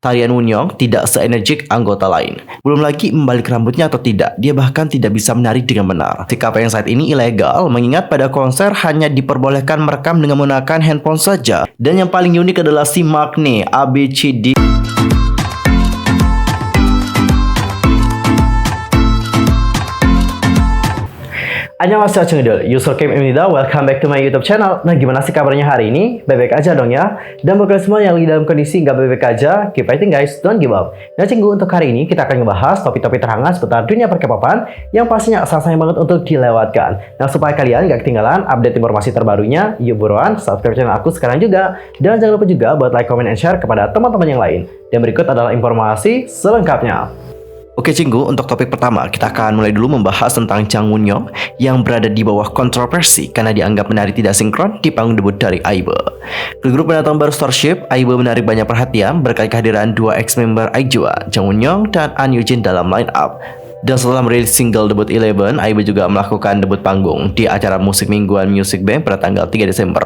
Tarian Wonyoung tidak seenergik anggota lain. Belum lagi membalik rambutnya atau tidak, dia bahkan tidak bisa menari dengan benar. Sikap yang saat ini ilegal, mengingat pada konser hanya diperbolehkan merekam dengan menggunakan handphone saja. Dan yang paling unik adalah si Maknae ABCD. Annyeonghaseyo Chungdul, user Kim Imnida, welcome back to my YouTube channel. Nah, gimana sih kabarnya hari ini? Baik-baik aja dong ya. Dan buat kalian semua yang lagi dalam kondisi nggak baik-baik aja, keep fighting guys, don't give up. Nah, Cinggu, untuk hari ini kita akan ngebahas topik-topik terhangat seputar dunia perkepopan yang pastinya sangat sayang banget untuk dilewatkan. Nah, supaya kalian nggak ketinggalan update informasi terbarunya, yuk buruan subscribe channel aku sekarang juga. Dan jangan lupa juga buat like, comment, and share kepada teman-teman yang lain. Dan berikut adalah informasi selengkapnya. Oke Cinggu, untuk topik pertama kita akan mulai dulu membahas tentang Jang Wonyoung yang berada di bawah kontroversi karena dianggap menari tidak sinkron di panggung debut dari IVE. Ke grup pendatang baru Starship, IVE menarik banyak perhatian berkat kehadiran dua ex-member IJOA, Jang Wonyoung dan An Yujin dalam line-up. Dan setelah merilis single debut Eleven, IVE juga melakukan debut panggung di acara musik mingguan Music Bank pada tanggal 3 Desember.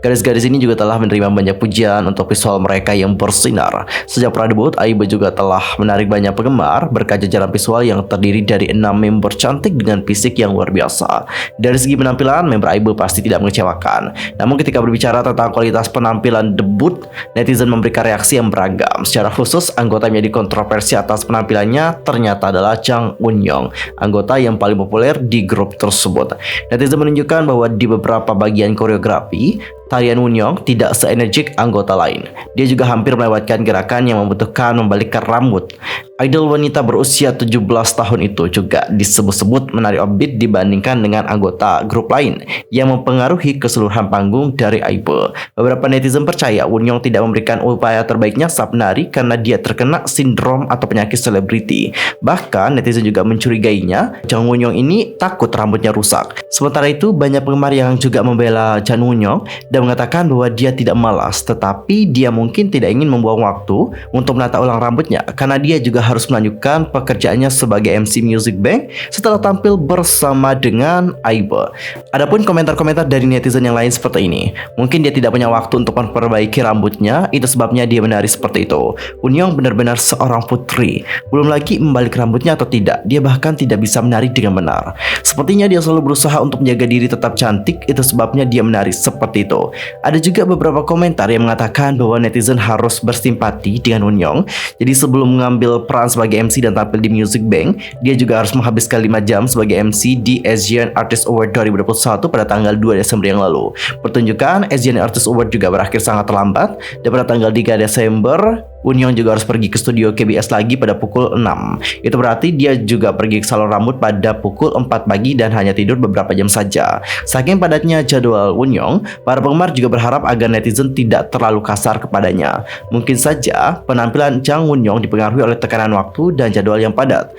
Gadis-gadis ini juga telah menerima banyak pujian untuk visual mereka yang bersinar. Sejak pra-debut, IVE juga telah menarik banyak penggemar berkat jajaran visual yang terdiri dari 6 member cantik dengan fisik yang luar biasa. Dari segi penampilan, member IVE pasti tidak mengecewakan. Namun ketika berbicara tentang kualitas penampilan debut, netizen memberikan reaksi yang beragam. Secara khusus, anggota yang menjadi kontroversi atas penampilannya ternyata adalah Jang Wonyoung, anggota yang paling populer di grup tersebut. Netizen menunjukkan bahwa di beberapa bagian koreografi, tarian Wonyoung tidak seenergik anggota lain. Dia juga hampir melewatkan gerakan yang membutuhkan membalikkan rambut. Idol wanita berusia 17 tahun itu juga disebut-sebut menari offbeat dibandingkan dengan anggota grup lain yang mempengaruhi keseluruhan panggung dari IVE. Beberapa netizen percaya Wonyoung tidak memberikan upaya terbaiknya saat menari karena dia terkena sindrom atau penyakit selebriti. Bahkan netizen juga mencurigainya Jang Wonyoung ini takut rambutnya rusak. Sementara itu banyak penggemar yang juga membela Jang Wonyoung dan mengatakan bahwa dia tidak malas, tetapi dia mungkin tidak ingin membuang waktu untuk menata ulang rambutnya karena dia juga harus melanjutkan pekerjaannya sebagai MC Music Bank setelah tampil bersama dengan IVE. Adapun komentar-komentar dari netizen yang lain seperti ini. Mungkin dia tidak punya waktu untuk memperbaiki rambutnya, itu sebabnya dia menari seperti itu. Wonyoung benar-benar seorang putri. Belum lagi membalik rambutnya atau tidak, dia bahkan tidak bisa menari dengan benar. Sepertinya dia selalu berusaha untuk menjaga diri tetap cantik, itu sebabnya dia menari seperti itu. Ada juga beberapa komentar yang mengatakan bahwa netizen harus bersimpati dengan Wonyoung. Jadi sebelum mengambil peran sebagai MC dan tampil di Music Bank, dia juga harus menghabiskan 5 jam sebagai MC di Asian Artist Award 2021 pada tanggal 2 Desember yang lalu. Pertunjukan Asian Artist Award juga berakhir sangat terlambat dan pada tanggal 3 Desember Wonyoung juga harus pergi ke studio KBS lagi pada pukul 6. Itu berarti dia juga pergi ke salon rambut pada pukul 4 pagi dan hanya tidur beberapa jam saja. Saking padatnya jadwal Wonyoung, para penggemar juga berharap agar netizen tidak terlalu kasar kepadanya. Mungkin saja penampilan Jang Wonyoung dipengaruhi oleh tekanan waktu dan jadwal yang padat.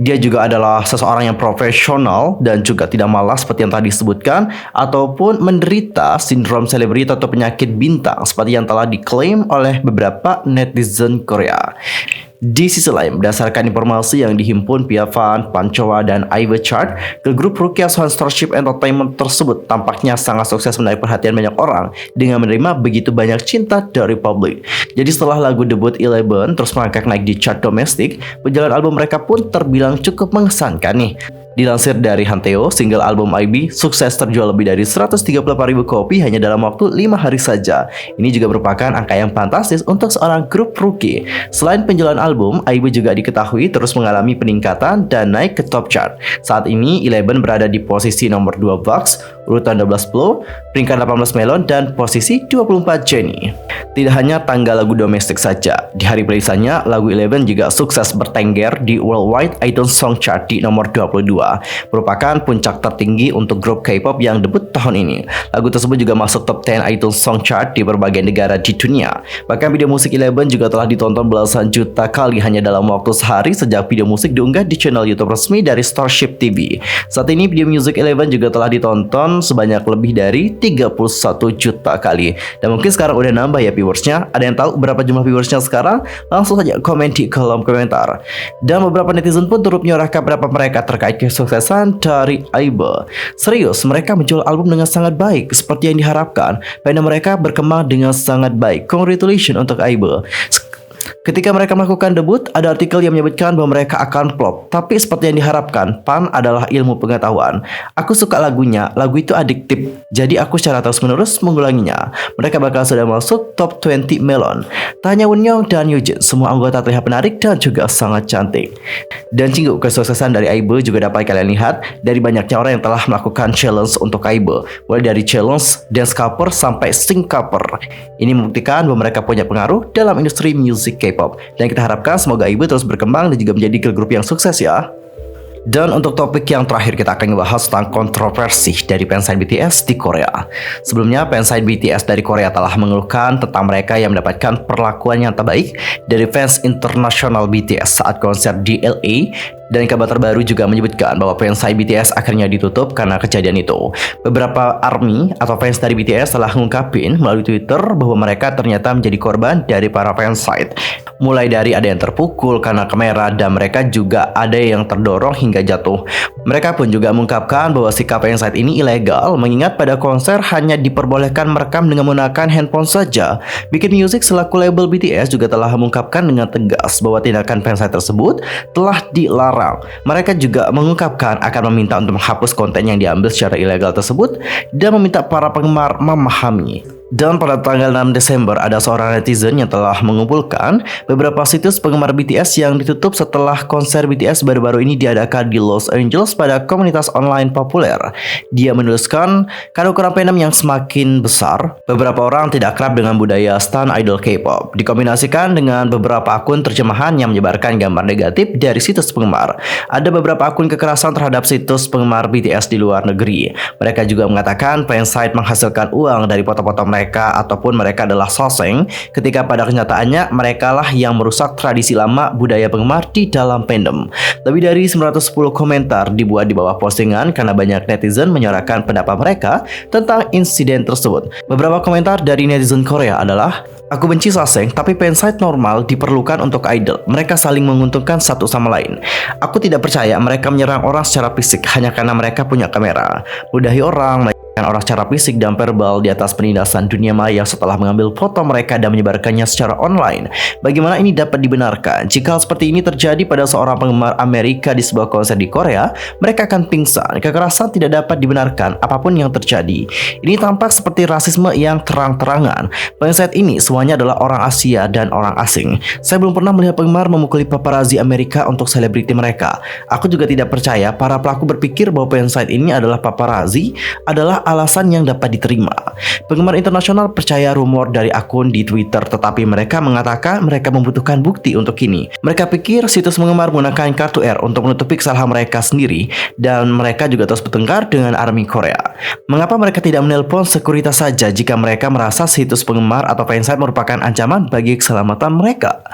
Dia juga adalah seseorang yang profesional dan juga tidak malas seperti yang tadi disebutkan, ataupun menderita sindrom selebriti atau penyakit bintang seperti yang telah diklaim oleh beberapa netizen Korea. Di sisi lain, berdasarkan informasi yang dihimpun via Fan, Pancoa, dan IVE Chart, ke grup rookie asuhan Starship Entertainment tersebut tampaknya sangat sukses menarik perhatian banyak orang dengan menerima begitu banyak cinta dari publik. Jadi setelah lagu debut Eleven terus merangkak naik di chart domestik, penjualan album mereka pun terbilang cukup mengesankan nih. Dilansir dari Hanteo, single album IB sukses terjual lebih dari 138.000 kopi hanya dalam waktu 5 hari saja. Ini juga merupakan angka yang fantastis untuk seorang grup rookie. Selain penjualan album, IB juga diketahui terus mengalami peningkatan dan naik ke top chart. Saat ini, Eleven berada di posisi nomor 2 Vox, urutan 12 Blow, peringkat 18 Melon, dan posisi 24 Jennie. Tidak hanya tanggal lagu domestik saja, di hari perilisannya, lagu Eleven juga sukses bertengger di Worldwide iTunes Song Chart di nomor 22. Merupakan puncak tertinggi untuk grup K-pop yang debut tahun ini. Lagu tersebut juga masuk top 10 iTunes Song Chart di berbagai negara di dunia. Bahkan video musik Eleven juga telah ditonton belasan juta kali hanya dalam waktu sehari sejak video musik diunggah di channel YouTube resmi dari Starship TV. Saat ini video musik Eleven juga telah ditonton sebanyak lebih dari 31 juta kali. Dan mungkin sekarang udah nambah ya viewersnya. Ada yang tahu berapa jumlah viewersnya sekarang? Langsung saja komen di kolom komentar. Dan beberapa netizen pun turut menyuarakan berapa mereka terkait kesuksesan dari IVE. Serius, mereka menjual album dengan sangat baik seperti yang diharapkan. Band mereka berkembang dengan sangat baik. Congratulations untuk IVE. Ketika mereka melakukan debut, ada artikel yang menyebutkan bahwa mereka akan flop. Tapi seperti yang diharapkan, fun adalah ilmu pengetahuan. Aku suka lagunya, lagu itu adiktif. Jadi aku secara terus-menerus mengulanginya. Mereka bakal sudah masuk top 20 Melon. Tak hanya Wonyoung dan Yujin, semua anggota terlihat menarik dan juga sangat cantik. Dan Jinggu, kesuksesan dari Aibe juga dapat kalian lihat dari banyaknya orang yang telah melakukan challenge untuk Aibe. Mulai dari challenge, dance cover, sampai sing cover. Ini membuktikan bahwa mereka punya pengaruh dalam industri musik K-pop. Dan kita harapkan semoga Aibe terus berkembang dan juga menjadi girl group yang sukses ya. Dan untuk topik yang terakhir kita akan membahas tentang kontroversi dari fansign BTS di Korea. Sebelumnya fansign BTS dari Korea telah mengeluhkan tentang mereka yang mendapatkan perlakuan yang terbaik dari fans internasional BTS saat konser di LA. Dan kabar terbaru juga menyebutkan bahwa fansign BTS akhirnya ditutup karena kejadian itu. Beberapa ARMY atau fans dari BTS telah mengungkapin melalui Twitter bahwa mereka ternyata menjadi korban dari para fansign. Mulai dari ada yang terpukul karena kamera dan mereka juga ada yang terdorong hingga jatuh. Mereka pun juga mengungkapkan bahwa sikap fansign ini ilegal, mengingat pada konser hanya diperbolehkan merekam dengan menggunakan handphone saja. Bikin Music selaku label BTS juga telah mengungkapkan dengan tegas bahwa tindakan fansign tersebut telah dilarang. Mereka juga mengungkapkan akan meminta untuk menghapus konten yang diambil secara ilegal tersebut dan meminta para penggemar memahami. Dan pada tanggal 6 Desember ada seorang netizen yang telah mengumpulkan beberapa situs penggemar BTS yang ditutup setelah konser BTS baru-baru ini diadakan di Los Angeles pada komunitas online populer. Dia menuliskan, karena ukuran fandom yang semakin besar, beberapa orang tidak akrab dengan budaya stan idol K-pop, dikombinasikan dengan beberapa akun terjemahan yang menyebarkan gambar negatif dari situs penggemar. Ada beberapa akun kekerasan terhadap situs penggemar BTS di luar negeri. Mereka juga mengatakan fansite menghasilkan uang dari foto-foto mereka ataupun mereka adalah soseng, ketika pada kenyataannya mereka lah yang merusak tradisi lama budaya penggemar di dalam fandom. Lebih dari 910 komentar dibuat di bawah postingan karena banyak netizen menyuarakan pendapat mereka tentang insiden tersebut. Beberapa komentar dari netizen Korea adalah, aku benci soseng, tapi fansite normal diperlukan untuk idol. Mereka saling menguntungkan satu sama lain. Aku tidak percaya mereka menyerang orang secara fisik hanya karena mereka punya kamera. Mudahi orang secara fisik dan verbal di atas penindasan dunia maya setelah mengambil foto mereka dan menyebarkannya secara online. Bagaimana ini dapat dibenarkan? Jika seperti ini terjadi pada seorang penggemar Amerika di sebuah konser di Korea, mereka akan pingsan. Kekerasan tidak dapat dibenarkan apapun yang terjadi. Ini tampak seperti rasisme yang terang-terangan. Fansite ini semuanya adalah orang Asia dan orang asing. Saya belum pernah melihat penggemar memukuli paparazzi Amerika untuk selebriti mereka. Aku juga tidak percaya para pelaku berpikir bahwa fansite ini adalah paparazzi adalah alasan yang dapat diterima. Penggemar internasional percaya rumor dari akun di Twitter, tetapi mereka mengatakan mereka membutuhkan bukti untuk ini. Mereka pikir situs penggemar menggunakan kartu R untuk menutupi kesalahan mereka sendiri, dan mereka juga terus bertengkar dengan ARMY Korea. Mengapa mereka tidak menelpon sekuritas saja jika mereka merasa situs penggemar atau fansite merupakan ancaman bagi keselamatan mereka?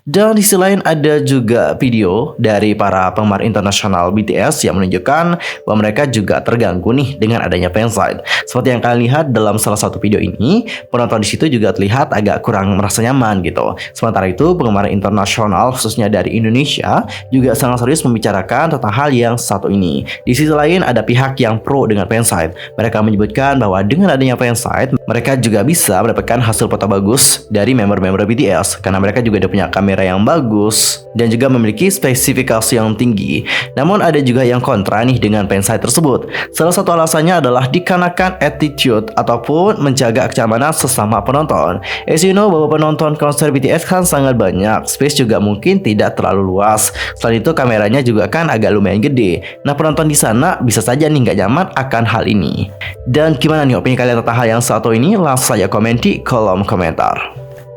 Dan di sisi lain ada juga video dari para penggemar internasional BTS yang menunjukkan bahwa mereka juga terganggu nih dengan adanya fansite. Seperti yang kalian lihat dalam salah satu video ini, penonton di situ juga terlihat agak kurang merasa nyaman gitu. Sementara itu, penggemar internasional khususnya dari Indonesia juga sangat serius membicarakan tentang hal yang satu ini. Di sisi lain ada pihak yang pro dengan fansite. Mereka menyebutkan bahwa dengan adanya fansite, mereka juga bisa mendapatkan hasil foto bagus dari member-member BTS karena mereka juga punya kamera yang bagus dan juga memiliki spesifikasi yang tinggi. Namun ada juga yang kontra nih dengan fansite tersebut. Salah satu alasannya adalah dikarenakan attitude ataupun menjaga kenyamanan sesama penonton. As you know bahwa penonton konser BTS kan sangat banyak, space juga mungkin tidak terlalu luas. Selain itu kameranya juga kan agak lumayan gede. Nah penonton di sana bisa saja nih nggak nyaman akan hal ini. Dan gimana nih opini kalian tentang hal yang satu ini? Langsung saja komen di kolom komentar.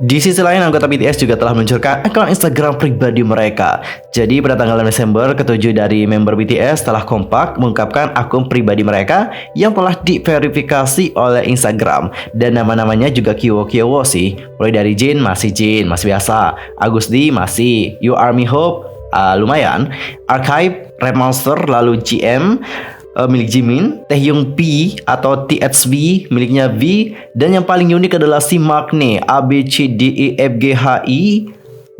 Di sisi lain, anggota BTS juga telah meluncurkan akun Instagram pribadi mereka. Jadi pada tanggal 6 Desember, ketujuh dari member BTS telah kompak mengungkapkan akun pribadi mereka yang telah diverifikasi oleh Instagram. Dan nama-namanya juga Kyowo sih. Mulai dari Jin masih biasa. Agus D masih, You Army Hope lumayan. Archive, Red Monster, lalu GM milik Jimin, Taehyung P atau TXB miliknya V, dan yang paling unik adalah si Maknae ABCDEFGHI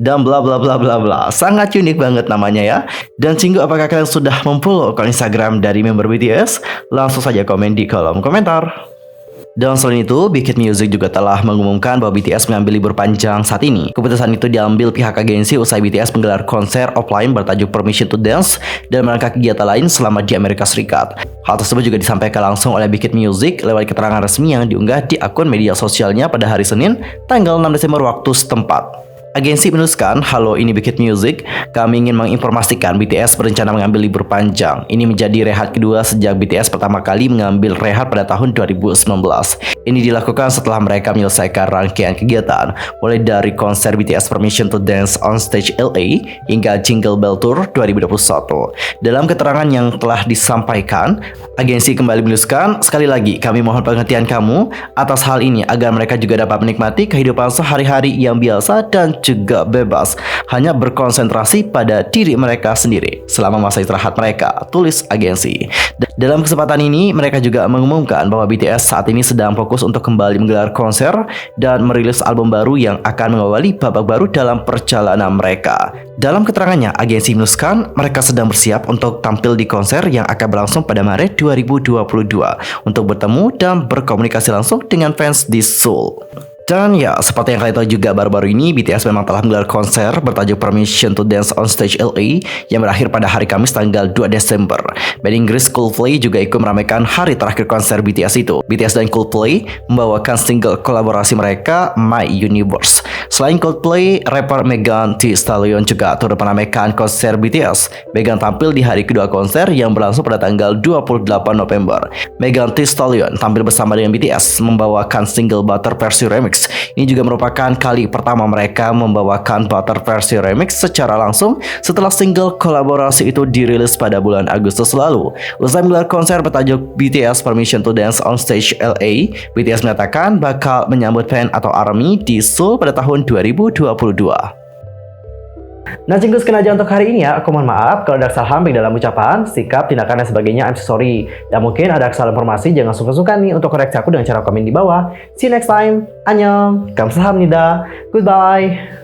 dan bla bla bla bla bla. Sangat unik banget namanya ya. Dan Jinggu, apakah kalian sudah memfollow akun Instagram dari member BTS? Langsung saja komen di kolom komentar. Dan selain itu, Big Hit Music juga telah mengumumkan bahwa BTS mengambil libur panjang saat ini. Keputusan itu diambil pihak agensi usai BTS menggelar konser offline bertajuk Permission to Dance dan merangka kegiatan lain selama di Amerika Serikat. Hal tersebut juga disampaikan langsung oleh Big Hit Music lewat keterangan resmi yang diunggah di akun media sosialnya pada hari Senin, tanggal 6 Desember waktu setempat. Agensi menuliskan, "Halo, ini Big Hit Music. Kami ingin menginformasikan BTS berencana mengambil libur panjang. Ini menjadi rehat kedua sejak BTS pertama kali mengambil rehat pada tahun 2019. Ini dilakukan setelah mereka menyelesaikan rangkaian kegiatan, mulai dari konser BTS Permission to Dance on Stage LA hingga Jingle Bell Tour 2021. Dalam keterangan yang telah disampaikan, agensi kembali menuliskan, "Sekali lagi, kami mohon pengertian kamu atas hal ini agar mereka juga dapat menikmati kehidupan sehari-hari yang biasa dan juga bebas, hanya berkonsentrasi pada diri mereka sendiri selama masa istirahat mereka," tulis agensi. Dalam kesempatan ini, mereka juga mengumumkan bahwa BTS saat ini sedang fokus untuk kembali menggelar konser dan merilis album baru yang akan mengawali babak baru dalam perjalanan mereka. Dalam keterangannya, agensi menuliskan mereka sedang bersiap untuk tampil di konser yang akan berlangsung pada Maret 2022 untuk bertemu dan berkomunikasi langsung dengan fans di Seoul. Dan ya, seperti yang kalian tahu juga, baru-baru ini BTS memang telah menggelar konser bertajuk Permission to Dance on Stage LA yang berakhir pada hari Kamis tanggal 2 Desember. Band Inggris Coldplay juga ikut meramaikan hari terakhir konser BTS itu. BTS dan Coldplay membawakan single kolaborasi mereka, My Universe. Selain Coldplay, rapper Megan Thee Stallion juga turut meramaikan konser BTS. Megan tampil di hari kedua konser yang berlangsung pada tanggal 28 November. Megan Thee Stallion tampil bersama dengan BTS membawakan single Butter versi remix. Ini juga merupakan kali pertama mereka membawakan Butter versi remix secara langsung setelah single kolaborasi itu dirilis pada bulan Agustus lalu. Usai menggelar konser bertajuk BTS Permission to Dance on Stage LA, BTS menyatakan bakal menyambut fan atau ARMY di Seoul pada tahun 2022. Nah, cinggu sekian aja untuk hari ini ya. Aku mohon maaf kalau ada kesalahan baik dalam ucapan, sikap, tindakan, dan sebagainya. I'm so sorry. Dan mungkin ada kesalahan informasi, jangan sungkan-sungkan nih untuk koreksi aku dengan cara komen di bawah. See you next time. Annyeong. Kamsahamnida. Goodbye.